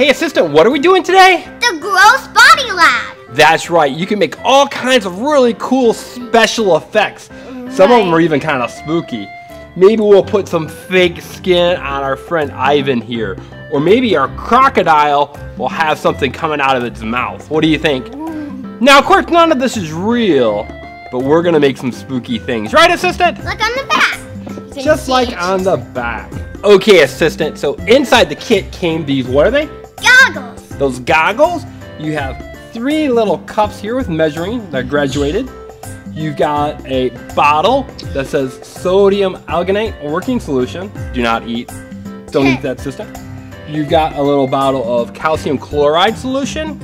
Hey, assistant, what are we doing today? The Gross Body Lab. That's right. You can make all kinds of really cool special effects. Some of them are even kind of spooky. Maybe we'll put some fake skin on our friend Ivan here. Or maybe our crocodile will have something coming out of its mouth. What do you think? Now, of course, none of this is real, but we're going to make some spooky things. Right, assistant? Like on the back. Just like on the back. Okay, assistant. So inside the kit came these, what are they? Goggles. Those goggles. You have 3 little cups here with measuring that graduated. You've got a bottle that says sodium alginate working solution. Do not eat. Don't eat that, assistant. You've got a little bottle of calcium chloride solution.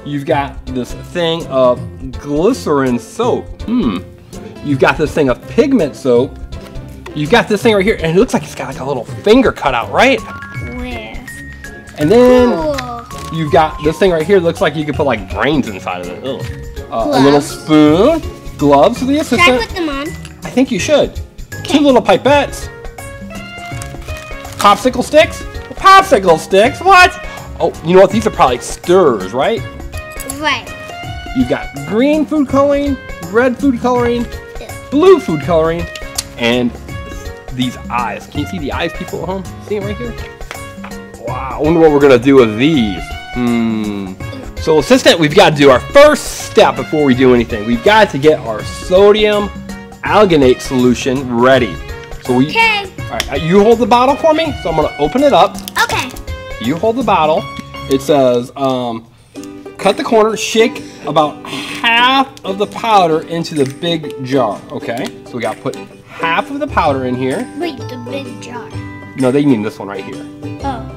You've got this thing of glycerin soap. You've got this thing of pigment soap. You've got this thing right here, and it looks like it's got like a little finger cut out, right? Where? And then you've got this thing right here. Looks like you could put like brains inside of it. A little spoon, gloves for the assistant. Should I put them on? I think you should. 2 little pipettes. Popsicle sticks? Popsicle sticks? What? Oh, you know what? These are probably stirrers, right? Right. You've got green food coloring, red food coloring, blue food coloring, and these eyes. Can you see the eyes, people at home? See them right here? Wow, I wonder what we're gonna do with these. So assistant, we've got to do our first step before we do anything. We've got to get our sodium alginate solution ready. So we, okay. All right, you hold the bottle for me. So I'm gonna open it up. Okay. You hold the bottle. It says, cut the corner, shake about half of the powder into the big jar, okay? So we got to put half of the powder in here. Wait, the big jar. No, they mean this one right here. Oh.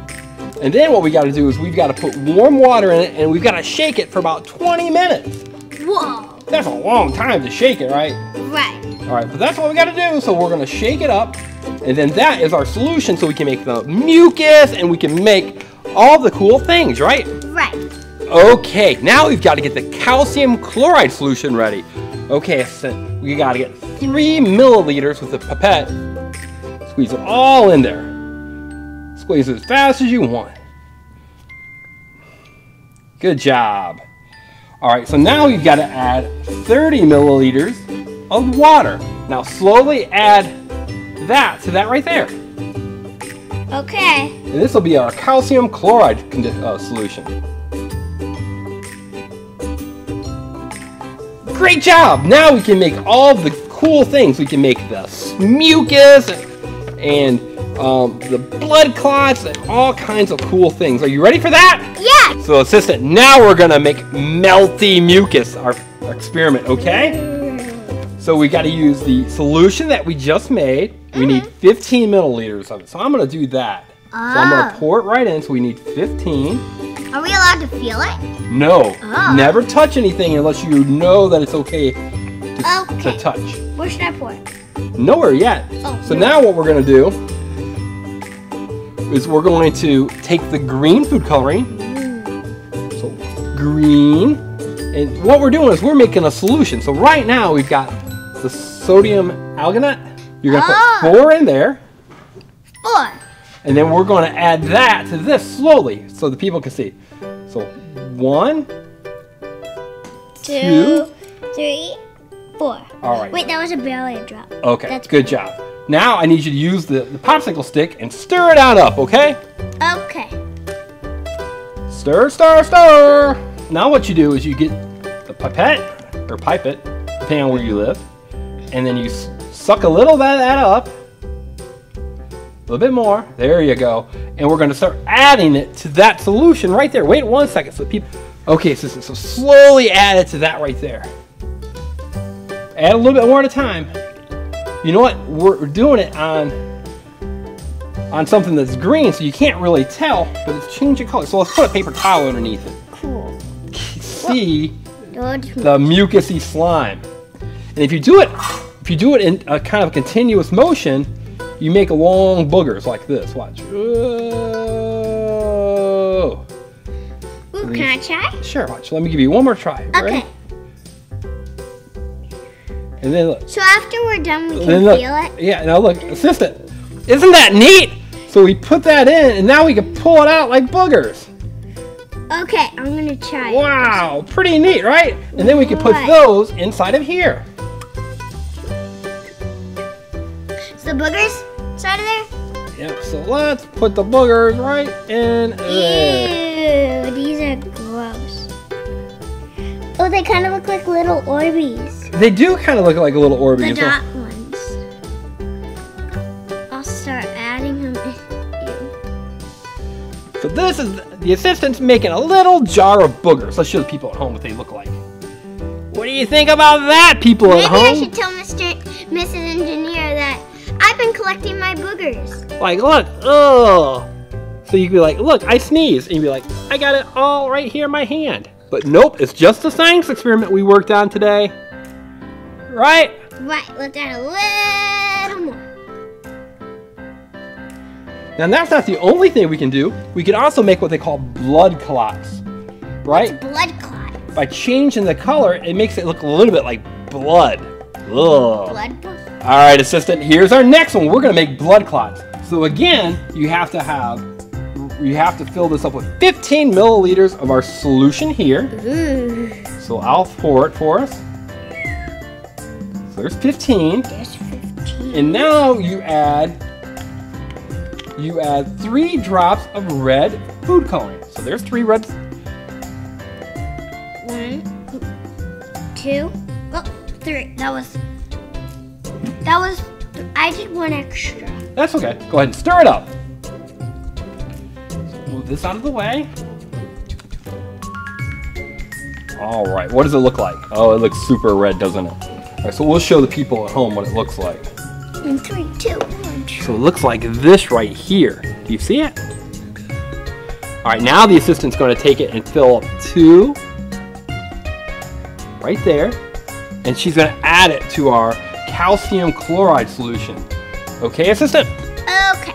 And then what we got to do is we've got to put warm water in it, and we've got to shake it for about 20 minutes. Whoa. That's a long time to shake it, right? Right. All right, but that's what we got to do. So we're going to shake it up, and then that is our solution, so we can make the mucus, and we can make all the cool things, right? Right. Okay, now we've got to get the calcium chloride solution ready. Okay, so we got to get 3 milliliters with a pipette. Squeeze it all in there. Squeeze it as fast as you want. Good job. All right, so now we've got to add 30 milliliters of water. Now slowly add that to that right there. Okay. And this will be our calcium chloride solution. Great job! Now we can make all the cool things. We can make the mucus and the blood clots and all kinds of cool things. Are you ready for that? Yeah! So assistant, now we're gonna make melty mucus, our experiment, okay? So we gotta use the solution that we just made. We need 15 milliliters of it. So I'm gonna do that. So I'm gonna pour it right in, so we need 15. Are we allowed to feel it? No, never touch anything unless you know that it's okay to touch. Where should I pour it? Nowhere yet. So now what we're going to do is we're going to take the green food coloring. So green. And what we're doing is we're making a solution. So right now we've got the sodium alginate. You're going to put 4 in there. 4. And then we're going to add that to this slowly so the people can see. So 1, 2, 3, 4. All right. Wait, that was barely a drop. Okay, That's good job. Now I need you to use the popsicle stick and stir it on up, okay? Okay. Stir, stir, stir. Now what you do is you get the pipette, or pipette, depending on where you live, and then you suck a little of that up. A little bit more. There you go. And we're going to start adding it to that solution right there. Wait 1 second so people... Okay, so slowly add it to that right there. Add a little bit more at a time. You know what? We're doing it on something that's green, so you can't really tell, but it's changing color. So let's put a paper towel underneath it. Cool. See the mucusy slime. And if you do it in a kind of continuous motion, you make long boogers like this. Watch. Whoa. Ooh, can I try? Sure, watch. Let me give you one more try. Ready? Okay. And then look. So after we're done, we can feel it? Yeah, now look, assistant. Isn't that neat? So we put that in, and now we can pull it out like boogers. Okay, I'm gonna try it. Wow, pretty neat, right? And then we can put those inside of here. So boogers inside of there? Yep, so let's put the boogers right in there. Ew, these are gross. Oh, they kind of look like little Orbeez. They do kind of look like a little Orbeez. The dot ones. I'll start adding them in. So this is the assistant's making a little jar of boogers. Let's show the people at home what they look like. What do you think about that, people at home? Maybe I should tell Mrs. Engineer that I've been collecting my boogers. Like, look, oh. So you can be like, look, I sneezed. And you'd be like, I got it all right here in my hand. But nope, it's just a science experiment we worked on today. Right? Right, let's add a little more. Now that's not the only thing we can do. We can also make what they call blood clots. Right? Blood clot. By changing the color, it makes it look a little bit like blood. Ugh. Blood book. All right, assistant, here's our next one. We're gonna make blood clots. So again, you have to fill this up with 15 milliliters of our solution here. Ooh. So I'll pour it for us. So there's 15. There's 15. And now you add 3 drops of red food coloring. So there's 3 red. 1, 2, 3. I did 1 extra. That's okay. Go ahead and stir it up. So move this out of the way. All right, what does it look like? Oh, it looks super red, doesn't it? All right, so we'll show the people at home what it looks like. In 3, 2, 1. So it looks like this right here. Do you see it? All right, now the assistant's going to take it and fill up 2 right there, and she's going to add it to our calcium chloride solution. Okay, assistant? Okay.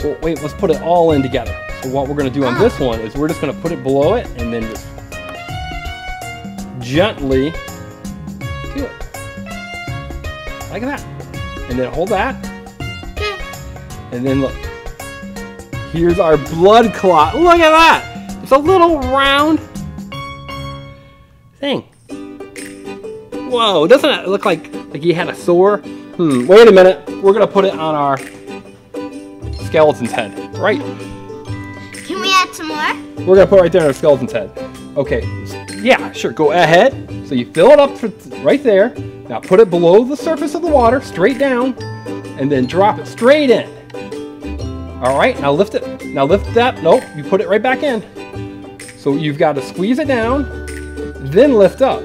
1. Well, wait, let's put it all in together. So what we're going to do on this one is we're just going to put it below it and then just gently do it. Like that. And then hold that. And then look. Here's our blood clot. Look at that. It's a little round thing. Whoa, doesn't it look like you had a sore? Wait a minute. We're going to put it on our skeleton's head. Right. Can we add some more? We're going to put it right there on our skeleton's head. Okay. Yeah, sure. Go ahead. So you fill it up right there. Now put it below the surface of the water, straight down, and then drop it straight in. All right, now lift it. Now lift that. Nope, you put it right back in. So you've got to squeeze it down, then lift up.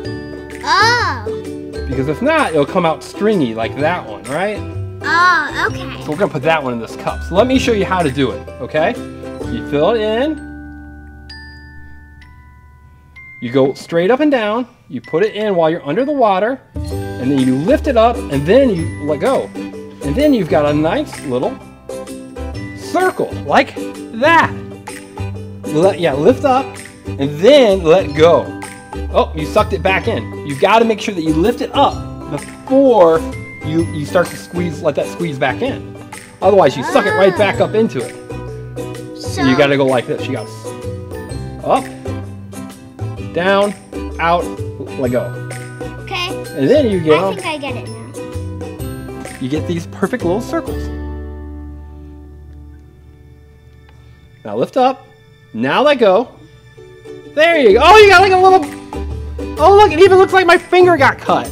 Oh. Because if not, it'll come out stringy like that one, right? Oh, okay. So we're going to put that one in this cup. So let me show you how to do it, okay? You fill it in. You go straight up and down. You put it in while you're under the water. And then you lift it up, and then you let go. And then you've got a nice little circle, like that. Lift up, and then let go. Oh, you sucked it back in. You've got to make sure that you lift it up before you start to squeeze, let that squeeze back in. Otherwise, you suck it right back up into it. So you got to go like this. You got up, down, out, let go. Okay. And then you get I think I get it now. You get these perfect little circles. Now lift up. Now let go. There you go. Oh, you got like a little... Oh, look, it even looks like my finger got cut.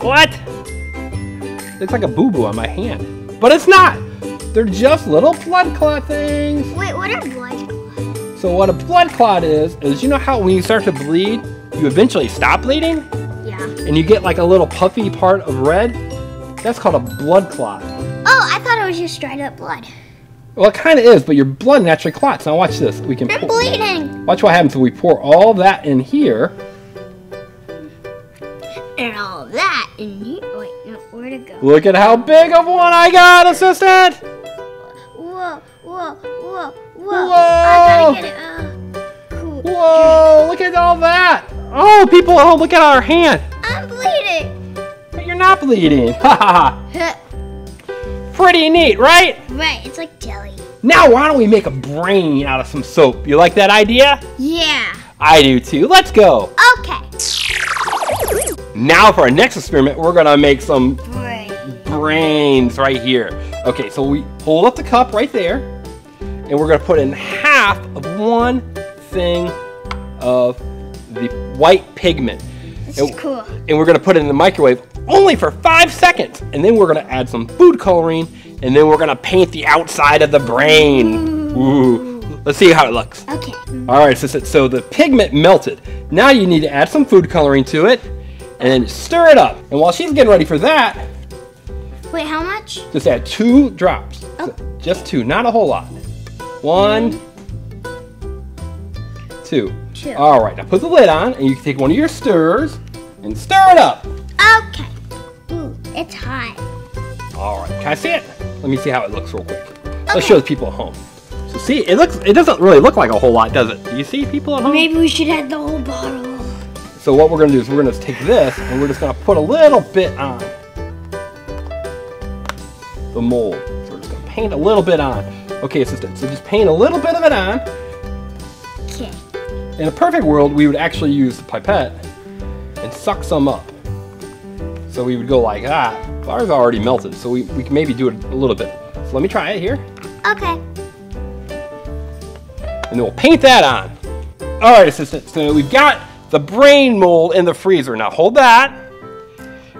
What? Looks like a boo-boo on my hand. But it's not. They're just little blood clot things. Wait, what are blood clots? So what a blood clot is you know how when you start to bleed, you eventually stop bleeding? Yeah. And you get like a little puffy part of red? That's called a blood clot. Oh, I thought it was just straight up blood. Well, it kind of is, but your blood naturally clots. Now watch this. We can. I'm bleeding. Watch what happens when we pour all that in here. And all that in here. Wait, no, where to go? Look at how big of one I got, assistant. Whoa, whoa, whoa, whoa. Whoa. I gotta get it. Cool. Whoa! Look at all that. Oh, people! Oh, look at our hand. I'm bleeding. But you're not bleeding. Ha ha ha. Pretty neat, right? Right, it's like jelly. Now why don't we make a brain out of some soap? You like that idea? Yeah. I do too. Let's go. Okay. Now for our next experiment, we're gonna make some Brain. brains right here. Okay, so we hold up the cup right there, and we're gonna put in half of one thing of the white pigment. This is cool. And we're gonna put it in the microwave only for 5 seconds, and then we're gonna add some food coloring, and then we're gonna paint the outside of the brain. Ooh. Let's see how it looks. Okay. All right, so the pigment melted. Now you need to add some food coloring to it, and then stir it up. And while she's getting ready for that, Wait, how much? just add 2 drops. Oh. Just 2, not a whole lot. 1, 2. 2. All right, now put the lid on, and you can take one of your stirrers and stir it up. Okay. Ooh, it's hot. All right, can I see it? Let me see how it looks real quick. Okay. Let's show the people at home. So see, it doesn't really look like a whole lot, does it? Do you see people at home? Maybe we should add the whole bottle. So what we're gonna do is we're gonna take this and we're just gonna put a little bit on the mold. So we're just gonna paint a little bit on. Okay, assistant, so just paint a little bit of it on. Okay. In a perfect world, we would actually use the pipette and suck some up. So we would go like that. Ours already melted, so we can maybe do it a little bit. So let me try it here. Okay. And then we'll paint that on. All right, assistant, so we've got the brain mold in the freezer. Now hold that.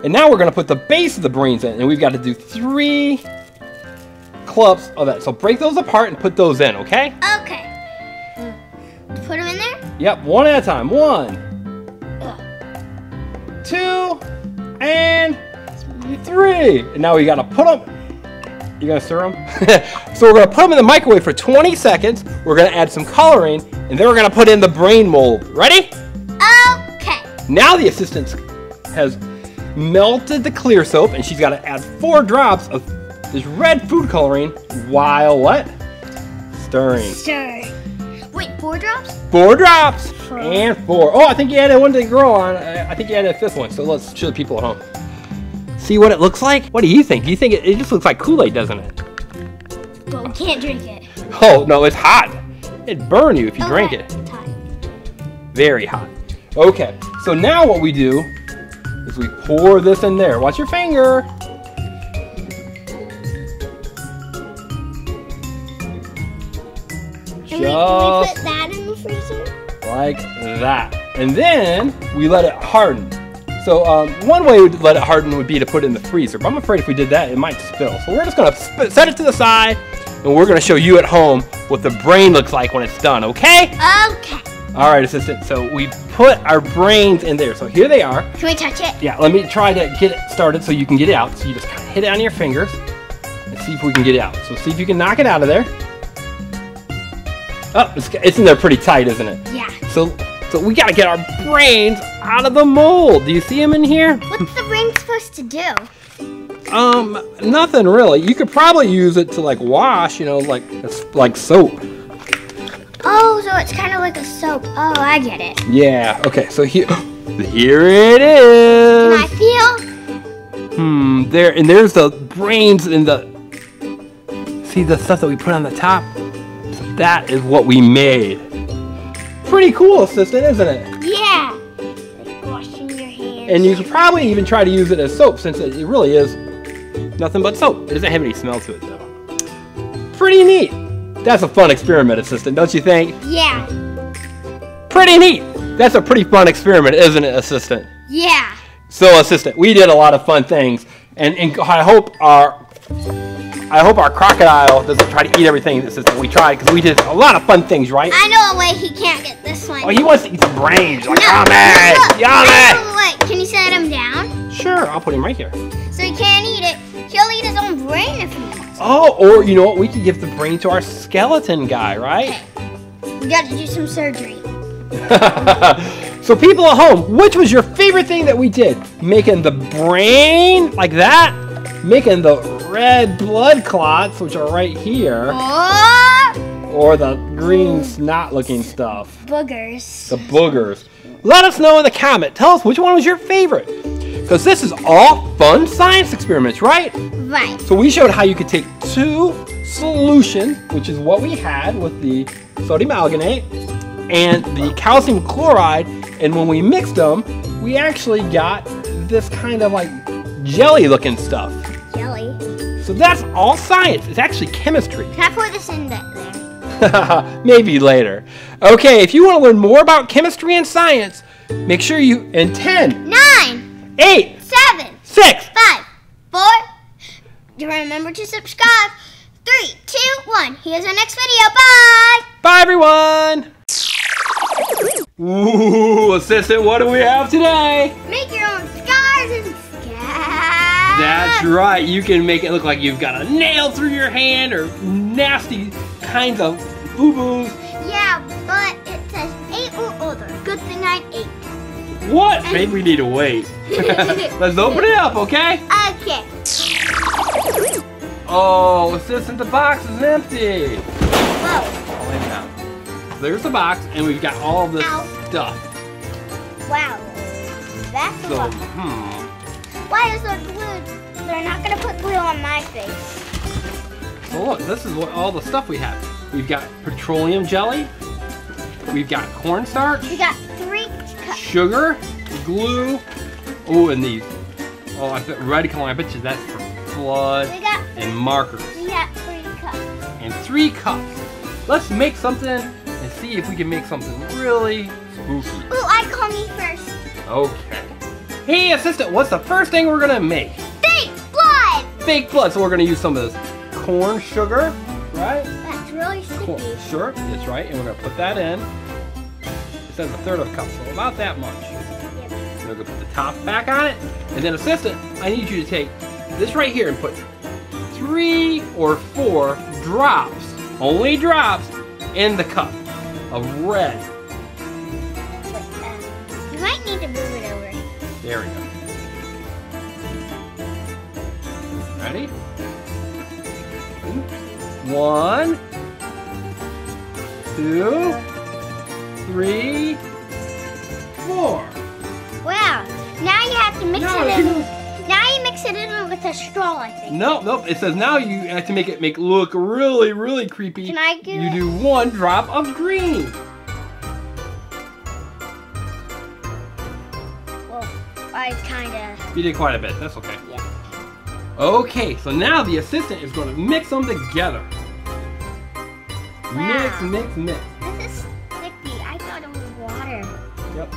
And now we're gonna put the base of the brains in, and we've got to do 3 clumps of that. So break those apart and put those in, okay? Okay. Put them in there? Yep, one at a time. 1, 2, and 3. And now we gotta put them. You gonna stir them? So we're gonna put them in the microwave for 20 seconds. We're gonna add some coloring, and then we're gonna put in the brain mold. Ready? Okay. Now the assistant has melted the clear soap, and she's gotta add 4 drops of this red food coloring while what? Stirring. Stir. Wait, 4 drops? 4 drops. 4. And 4. Oh, I think you added one to grow on. I think you added a 5th one. So let's show the people at home. See what it looks like? What do you think? Do you think it just looks like Kool-Aid, doesn't it? But we can't drink it. Oh, no, it's hot. It'd burn you if you drank it. It's hot. Very hot. Okay, so now what we do is we pour this in there. Watch your finger. Can we put that in the freezer? Like that. And then we let it harden. So one way to let it harden would be to put it in the freezer, but I'm afraid if we did that, it might spill. So we're just gonna set it to the side, and we're gonna show you at home what the brain looks like when it's done, okay? Okay. All right, assistant, so we put our brains in there. So here they are. Can we touch it? Yeah, let me try to get it started so you can get it out. So you just kind of hit it on your fingers and see if we can get it out. So see if you can knock it out of there. Oh, it's in there pretty tight, isn't it? Yeah. So we gotta get our brains out of the mold. Do you see them in here? What's the brain supposed to do? Nothing really. You could probably use it to like wash, you know, like soap. Oh, so it's kind of like a soap. Oh, I get it. Yeah. Okay. So here it is. Can I feel? There's the brains in the. See the stuff that we put on the top? So that is what we made. Pretty cool, assistant, isn't it? Yeah. Like washing your hands. And you could probably even try to use it as soap, since it really is nothing but soap. It doesn't have any smell to it, though. Pretty neat. That's a fun experiment, assistant, don't you think? Yeah. Pretty neat. That's a pretty fun experiment, isn't it, assistant? Yeah. So, assistant, we did a lot of fun things, and I hope our crocodile doesn't try to eat everything that we tried, because we did a lot of fun things, right? I know a way he can't get this one. Oh, he wants to eat the brains. Like, no, yummy! look, Yummy! I know a way. Can you set him down? Sure, I'll put him right here. So he can't eat it. He'll eat his own brain if he wants. Oh, or you know what? We could give the brain to our skeleton guy, right? Okay. We got to do some surgery. So people at home, which was your favorite thing that we did? Making the brain like that? Making the red blood clots, which are right here? Or the green snot-looking stuff? Boogers. The boogers. Let us know in the comment. Tell us which one was your favorite. Because this is all fun science experiments, right? Right. So we showed how you could take two solution, which is what we had with the sodium alginate and the calcium chloride, and when we mixed them, we actually got this kind of like jelly looking stuff. Jelly. So that's all science. It's actually chemistry. Can I pour this in there? Maybe later. Okay, if you want to learn more about chemistry and science, make sure you in 10, 9, 8, 7, 6, 5, 4. Do remember to subscribe. 3, 2, 1. Here's our next video. Bye. Bye everyone. Ooh, assistant, what do we have today? Make your own scars and scabs. That's right. You can make it look like you've got a nail through your hand or nasty kinds of boo-boos. Yeah, but it says 8 or older. Good thing I'm 8. What? Maybe we need to wait. Let's open it up, okay? Okay. Oh, assistant, the box is empty. Whoa. Oh, wait now. There's the box, and we've got all this stuff. Wow. That's a So, lot. Why is there glue? They're not going to put glue on my face. So look, this is what all the stuff we have. We've got petroleum jelly. We've got cornstarch. We got 3 cups. Sugar, glue. Oh, and these. Oh, I bet radical. I bet you that's for blood and markers. We got 3 cups. And 3 cups. Let's make something and see if we can make something really spooky. Ooh, I call me first. Okay. Hey, assistant, what's the first thing we're gonna make? Fake blood. Fake blood. So we're gonna use some of this corn sugar, right? That's really Corn sticky. sugar, that's right. And we're gonna put that in. It says 1/3 of a cup, so about that much. Yep. We're gonna put the top back on it. And then assistant, I need you to take this right here and put 3 or 4 drops, only drops, in the cup of red. You might need to move it over. There we go. Ready? 1, 2, 3, 4. Wow. Now you have to mix No, it in. Now you mix it in with a straw, I think. Nope. It says now you have to make it look really, really creepy. Can I do You do 1 drop of green. Well, I kind of. You did quite a bit. That's okay. Yeah. Okay, so now the assistant is going to mix them together. Wow. Mix. This is sticky. I thought it was water. Yep.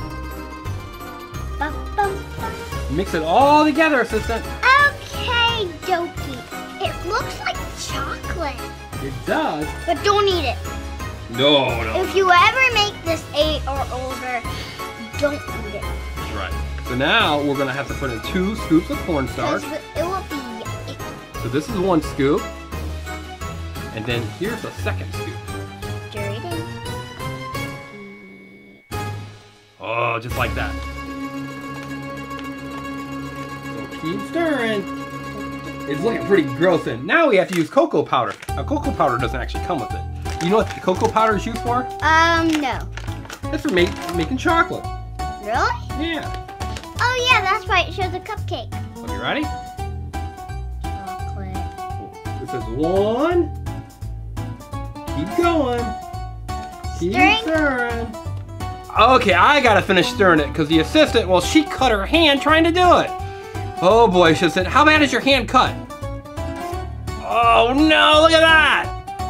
Bum, bum, bum. Mix it all together, assistant. Okay, Doki. It looks like chocolate. It does. But don't eat it. No. If you ever make this 8 or older, don't eat it. That's right. So now we're going to have to put in 2 scoops of cornstarch. Because it will be yummy. So this is 1 scoop. And then here's the second scoop. Stir it in. Oh, just like that. So keep stirring. It's looking pretty gross. And now we have to use cocoa powder. Now cocoa powder doesn't actually come with it. You know what the cocoa powder is used for? No. It's for making chocolate. Really? Yeah. Oh yeah, that's right. It shows a cupcake. So you ready? Chocolate. It says 1. Keep going. Keep stirring. Okay, I gotta finish stirring it because the assistant, well, she cut her hand trying to do it. Oh boy, assistant, how bad is your hand cut? Oh no, look at that.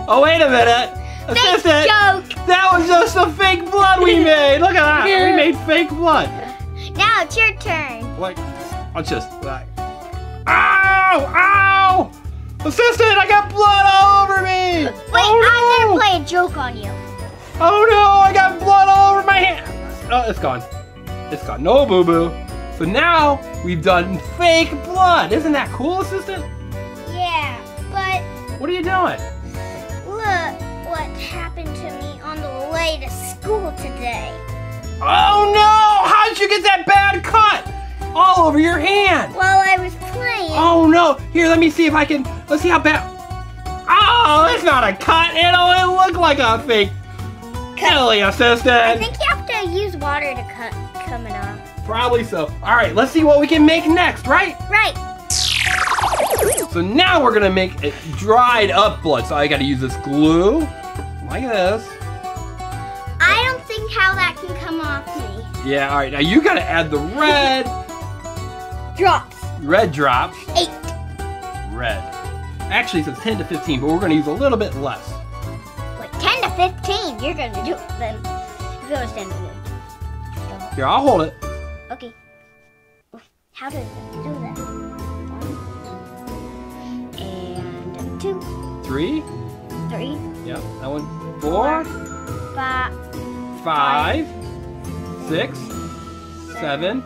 Oh, wait a minute. Assistant, joke. that was just the fake blood we made. Look at that. We made fake blood. Now it's your turn. Like, I'll just like, ow! Assistant, I got blood all over me. Wait, oh, I'm no. gonna play a joke on you. Oh no, I got blood all over my hand. Oh, it's gone. It's gone. No boo-boo. So now we've done fake blood. Isn't that cool, assistant? Yeah, but What are you doing? look what happened to me on the way to school today. Oh no! How'd you get that bad cut? All over your hand. While I was playing. Oh no! Here, let me see if I can. Let's see how bad. Oh, it's not a cut. It looked like a fake. Silly assistant. I think you have to use water to cut it off. Probably so. All right, let's see what we can make next, right? Right. So now we're gonna make it dried up blood. So I gotta use this glue, like this. I don't think how that can come off me. Yeah, all right, now you gotta add the red. Drops. Red drops. 8. Red. Actually, it says 10 to 15, but we're gonna use a little bit less. Like 10 to 15, you're gonna do it then. If you understand the rule. Here, I'll hold it. Okay. How do I do that? 1 and 2. 3. 3. Yep, that one. 4. 5. 6. 7.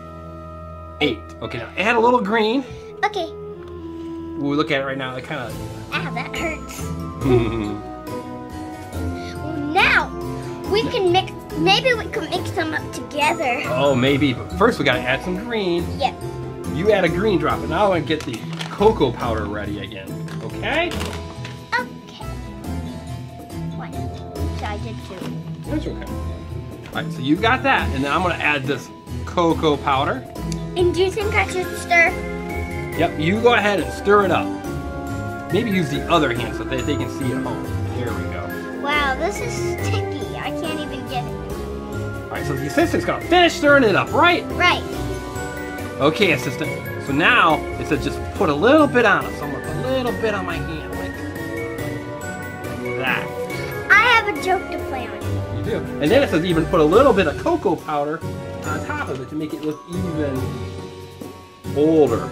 8. Okay, now add a little green. Okay. Ooh, look at it right now. It kind of. Ah, that hurts. Now we can mix. Maybe we can mix them up together. Oh, maybe. But first, we gotta add some green. Yep. You add a green drop, and now I'm gonna get the cocoa powder ready again. Okay? Okay. 1. So I did 2. That's okay. All right, so you got that, and then I'm gonna add this cocoa powder. And do you think I should stir? Yep, you go ahead and stir it up. Maybe use the other hand so that they can see at home. There we go. Wow, this is sticky. I can't even get it. All right, so the assistant's gonna finish stirring it up, right? Right. Okay, assistant. So now it says just put a little bit on it. So I'm gonna put a little bit on my hand, like that. I have a joke to play on. You do. And then it says even put a little bit of cocoa powder on top of it to make it look even bolder.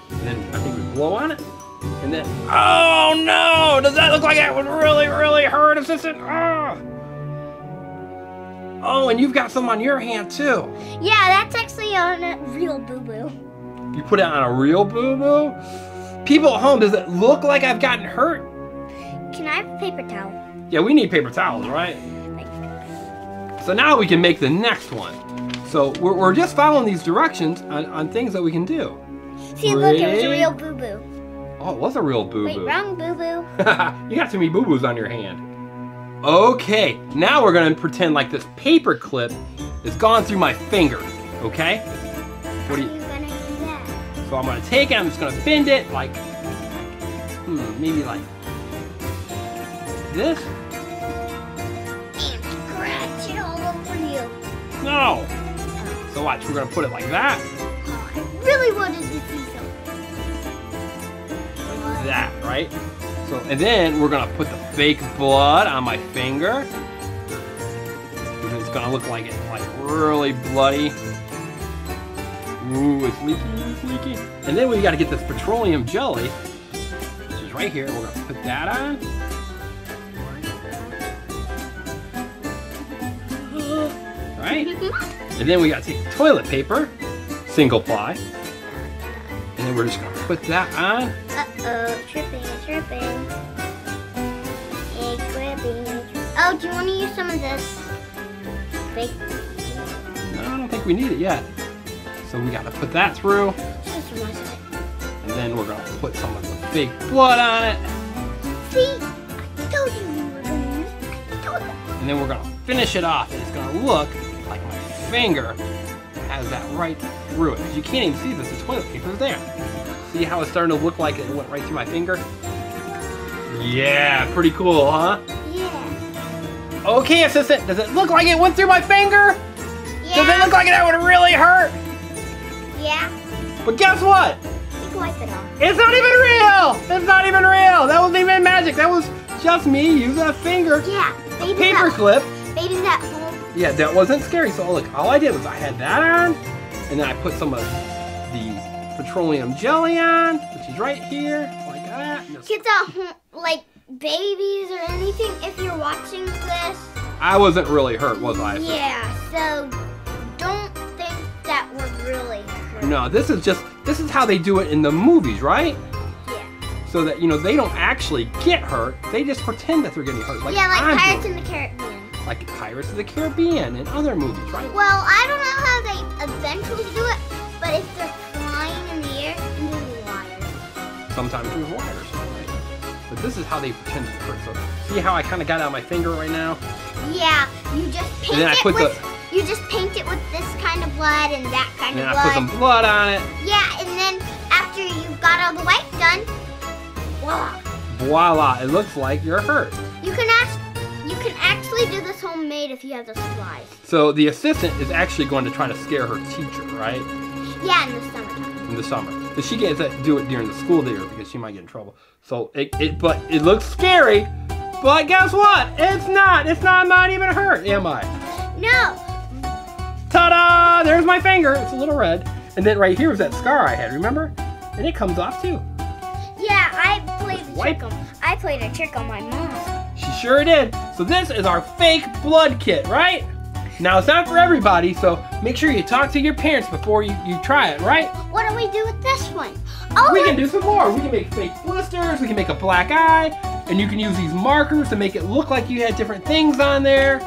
And then I think we blow on it. And then, oh no! Does that look like that would really, really hurt, assistant? Oh! Oh, and you've got some on your hand too. Yeah, that's actually on a real boo-boo. You put it on a real boo-boo? People at home, does it look like I've gotten hurt? Can I have a paper towel? Yeah, we need paper towels, right? So now we can make the next one. So we're just following these directions on things that we can do. See, look, it was a real boo-boo. Oh, it was a real boo-boo. Wait, wrong boo-boo. You got too many boo-boos on your hand. Okay, now we're gonna pretend like this paper clip is gone through my finger, okay? What do you? How are you gonna do that? So I'm gonna take it, I'm just gonna bend it like, maybe like this? And scratch it all over you. No! So watch, we're gonna put it like that. Oh, I really wanted to see something. Like that, right? So, and then we're gonna put the fake blood on my finger. And it's gonna look like it's like really bloody. Ooh, it's leaky, it's leaky. And then we gotta get this petroleum jelly, which is right here. We're gonna put that on. Right? And then we gotta take toilet paper, single ply. And then we're just gonna put that on. Uh-oh, tripping. Oh, do you want to use some of this? Fake? No, I don't think we need it yet. So we gotta put that through. Just one second. And then we're gonna put some of the fake blood on it. See? I told you we were going to use it. I told you. And then we're gonna finish it off. And it's gonna look like my finger has that right through it. Because you can't even see this, the toilet paper is there. See how it's starting to look like it went right through my finger? Yeah, pretty cool, huh? Yeah. Okay, assistant, does it look like it went through my finger? Yeah. Does it look like that would really hurt? Yeah. But guess what? You can wipe it off. It's not even real! It's not even real! That wasn't even magic. That was just me using a finger. Yeah. Paper clip. Baby's at home. Yeah, that wasn't scary. So look, all I did was I had that on, and then I put some of the petroleum jelly on, which is right here, like that. Kids at home, like babies or anything, if you're watching this. I wasn't really hurt, was I? Yeah, so don't think that we're really hurt. No, this is how they do it in the movies, right? Yeah. So that, you know, they don't actually get hurt. They just pretend that they're getting hurt. Like yeah, like I'm Pirates doing. in the Caribbean. Like Pirates of the Caribbean and other movies, right? Well, I don't know how they eventually do it, but if they're flying in the air, there's wires. Sometimes with wires, right? But this is how they pretend to get hurt. So see how I kind of got it on my finger right now? Yeah, you just paint And then I it put with you just paint it with this kind of blood and that kind of And blood. I put some blood on it. Yeah, and then after you've got all the white done, voila. Voila, it looks like you're hurt. You can actually do this homemade if you have the supplies. So the assistant is actually going to try to scare her teacher, right? Yeah, in the summertime. In the summer. But she can't do it during the school day because she might get in trouble. So but it looks scary. But guess what? It's not. I'm not even hurt, am I? No. Ta-da! There's my finger. It's a little red. And then right here was that scar I had, remember? And it comes off too. Yeah, I played a trick on my mom. She sure did. So this is our fake blood kit, right? Now it's not for everybody, so make sure you talk to your parents before you try it, right? What do we do with this one? Oh, we can do some more. We can make fake blisters, we can make a black eye, and you can use these markers to make it look like you had different things on there.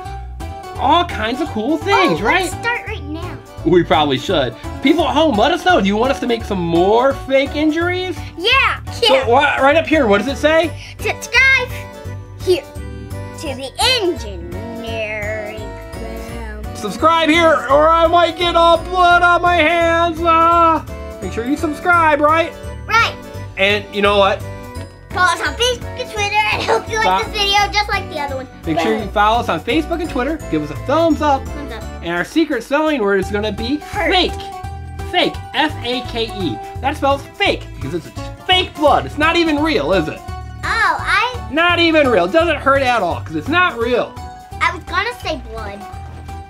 All kinds of cool things, right? Let's start right now. We probably should. People at home, let us know. Do you want us to make some more fake injuries? Yeah. So right up here, what does it say? Subscribe here to the Engineering Family. Subscribe here or I might get all blood on my hands. Make sure you subscribe, right? Right. And you know what? Follow us on Facebook and Twitter and hope you like this video just like the other one. Make sure you follow us on Facebook and Twitter. Give us a thumbs up. Thumbs up. And our secret spelling word is going to be fake. Fake. F-A-K-E. That spells fake because it's fake blood. It's not even real, is it? Oh, Not even real. It doesn't hurt at all because it's not real. I was gonna say blood.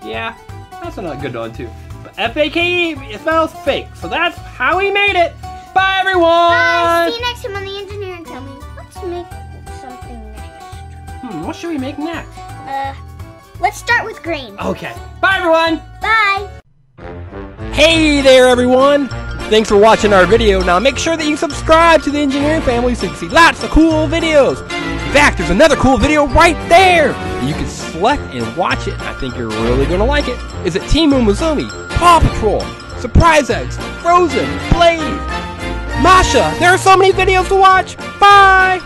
Yeah, that's a good one too. But F-A-K-E, it spells fake. So that's how we made it. Bye, everyone. Bye. See you next time on the Engineering Family. Let's make something next. What should we make next? Let's start with green. Okay. Bye, everyone. Bye. Hey there, everyone. Thanks for watching our video. Now make sure that you subscribe to the Engineering Family so you can see lots of cool videos. In fact, there's another cool video right there. You can select and watch it. I think you're really going to like it. Is it Team Umizoomi, Paw Patrol, Surprise Eggs, Frozen, Blade, Masha. There are so many videos to watch. Bye.